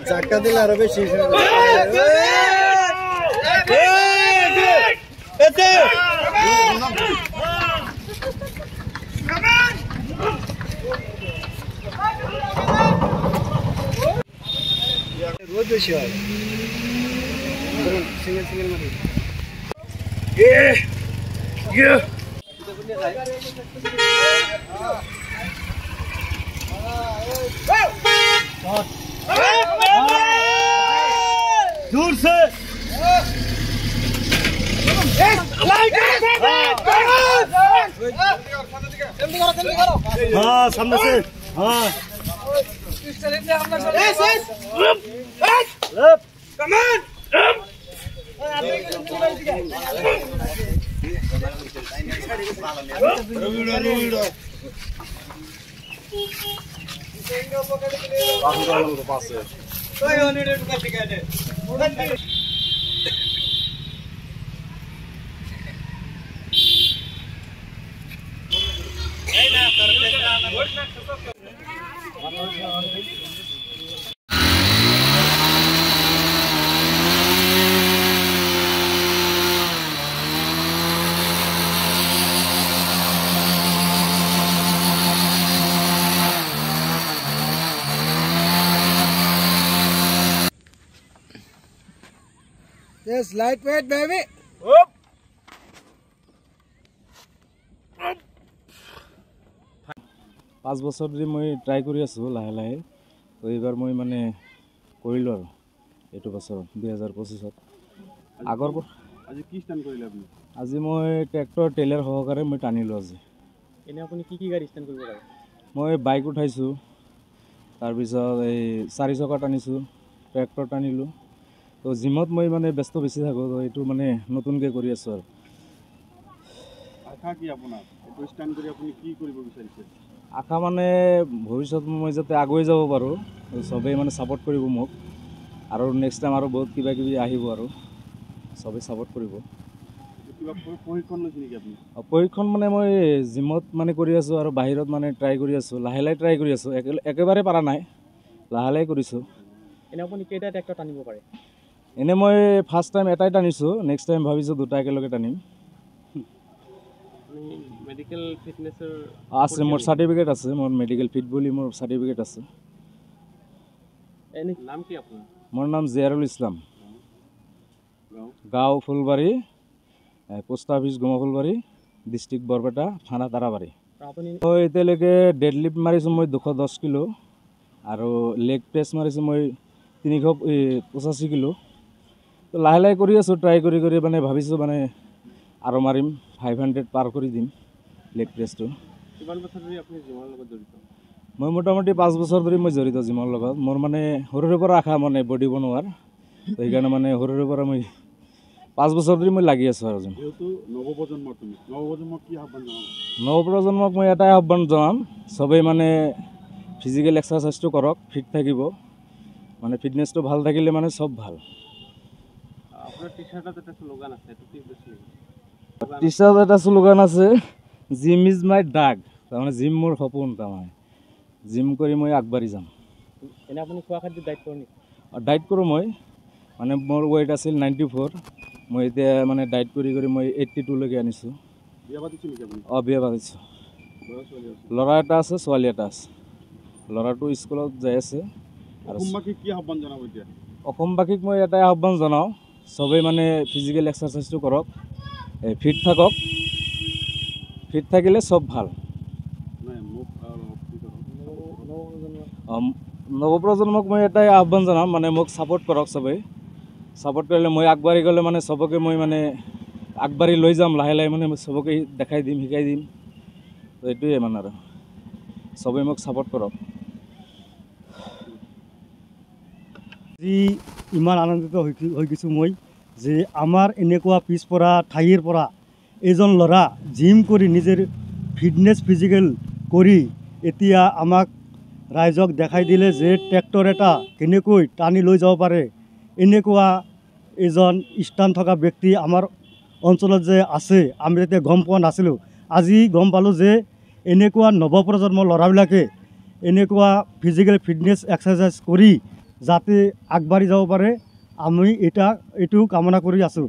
ঝাটকা দিলে আরো বেশি রোজ বেশি হয় সিঙ্গেল সিঙ্গেল মারি दूर से हाँ सामने से हाँ Yes, lightweight, baby. Up. 5 বছর ধরে মই ট্রাই কৰি আছো লাহে লাহে তো এইবাৰ মই মানে কৰিলো আৰু এইটো বছৰ 2025 আগৰ আজি কি ষ্টান্ড কৰিলে আপুনি আজি মই ট্ৰেক্টৰ টেইলাৰ সহকাৰে মই টানিলো আজি এনে আপুনি কি গাড়ী ষ্টান্ড কৰিব লাগে মই বাইক উঠাইছো তাৰ পিছত এই 4 চকা টানিছো ট্ৰেক্টৰ টানিলো তো জিমত মই মানে ব্যস্ত বেছি থাকো তো এইটো মানে নতুনকে কৰি আছো আৰু আশা কি আপোনাৰ এইটো ষ্টান্ড কৰি আপুনি কি কৰিব বিচাৰিছে আশা মানে ভৱিষ্যত মই যাতে আগুৱাই যাব পাৰো সবেই মানে সাপোৰ্ট কৰিব মোক আৰু নেক্সট টাইম আৰু বহুত কিবা কিবি আহিব আৰু সবেই সাপোৰ্ট কৰিব কিবা প্ৰশিক্ষণ লৈছে নেকি আপুনি প্ৰশিক্ষণ মানে মই জিমত মানে কৰি আছো আৰু বাহিৰত মানে ট্ৰাই কৰি আছো লাহে লাহে ট্ৰাই কৰি আছো একেবাৰে পাৰা নাই লাহে লাহে কৰিছো এনে আপুনি কেইটা ট্ৰেক্টৰ টানিব পাৰে এনে মই ফার্স্ট টাইম এটাই টানিছো নেক্সট টাইম ভাবিছো দুটা একেলগে টানিম মেডিকেল ফিটনেছৰ আছে মোৰ সাৰ্টিফিকেট আছে মোৰ মেডিকেল ফিট বুলি মোৰ সাৰ্টিফিকেট আছে এনে নাম কি আপোনাৰ মোৰ নাম জিয়াৰুল ইছলাম গাঁও ফুলবাৰী পোষ্ট অফিস গুমা ফুলবাৰী ডিস্ট্ৰিক্ট বৰপেটা থানা তাৰাবাৰী আপুনি মই এতিয়ালৈকে ডেডলিফ্ট মাৰিছো মই 210 কিলো আৰু লেগ প্ৰেছ মাৰিছো মই 385 কিলো তো লাহে লাহে কৰি আছো ট্ৰাই কৰি মানে ভাবিছো মানে আৰু মাৰিম 500 পাৰ কৰি দিম লেগ প্ৰেছটো কিমান বছৰ ধৰি আপুনি জিমৰ লগত জড়িত মই মোটামুটি 5 বছৰ ধৰি মই জড়িত জিমৰ লগত মোৰ মানে সৰুৰে পৰা আশা মানে বডি বনোৱাৰ তো সেইকাৰণে মানে সৰুৰে পৰা মই 5 বছৰ ধৰি মই লাগি আছো আৰু যেহেতু নৱপ্ৰজন্মৰ তুমি নৱপ্ৰজন্মক কি আহ্বান জনাবা নৱপ্ৰজন্মক মই এটাই আহ্বান জনাম সবেই মানে ফিজিক্যাল এক্সাৰসাইজটো কৰক ফিট থাকিব মানে ফিটনেছটো ভাল থাকিলে মানে সব ভাল আপোনাৰ টি-শাৰ্টত এটা স্লোগান আছে এটো কি কৈছিল টি-শাৰ্টত এটা স্লোগান আছে জিম ইজ মাই ডাগ তাৰমানে জিম মোৰ সপোন তাৰমানে জিম কৰি মই আগবাঢ়ি যাম এনে আপুনি খোৱা খাদ্য ডাইট কৰে নেকি ডাইট কৰোঁ মই মানে মোৰ ৱেইট আছিল 94 মই এতিয়া মানে ডাইট কৰি মই 82 লৈকে আনিছোঁ বিয়া পাতিছে নেকি আপুনি বিয়া পাতিছোঁ ল'ৰা এটা আছে ছোৱালী এটা আছে ল'ৰাটো স্কুলত যাই আছে আৰু অসমবাসীক কি আহ্বান জনাব এতিয়া অসমবাসীক মই এটাই আহ্বান জনাওঁ সবেই মানে ফিজিক্যাল এক্সাৰসাইজটো কৰক ফিট থাকক ফিট থাকিলে সব ভাল নৱপ্ৰজন্মক মই এটাই আহ্বান জনাম মানে মোক সাপোৰ্ট কৰক সবেই সাপোৰ্ট কৰিলে মই আগবাঢ়ি গ'লে মানে সবকে মই মানে আগবাঢ়ি লৈ যাম লাহে লাহে মানে সবকে দেখাই দিম শিকাই দিম তো এইটোৱে মানে আৰু সবেই মোক সাপোৰ্ট কৰক আজি ইমান আনন্দিত হৈ গৈছো মই যে আমাৰ এনেকুৱা পিছপৰা ঠাইৰ পৰা এজন ল'ৰা জিম কৰি নিজৰ ফিটনেছ ফিজিকেল কৰি এতিয়া আমাক ৰাইজক দেখাই দিলে যে ট্ৰেক্টৰ এটা কেনেকৈ টানি লৈ যাব পাৰে এনেকুৱা এজন স্থান থকা ব্যক্তি আমাৰ অঞ্চলত যে আছে আমি এতিয়া গম পোৱা নাছিলোঁ আজি গম পালোঁ যে এনেকুৱা নৱপ্ৰজন্মৰ ল'ৰাবিলাকে এনেকুৱা ফিজিকেল ফিটনেছ এক্সাৰচাইজ কৰি যাতে আগবাঢ়ি যাব পাৰে আমি এইটো কামনা কৰি আছোঁ।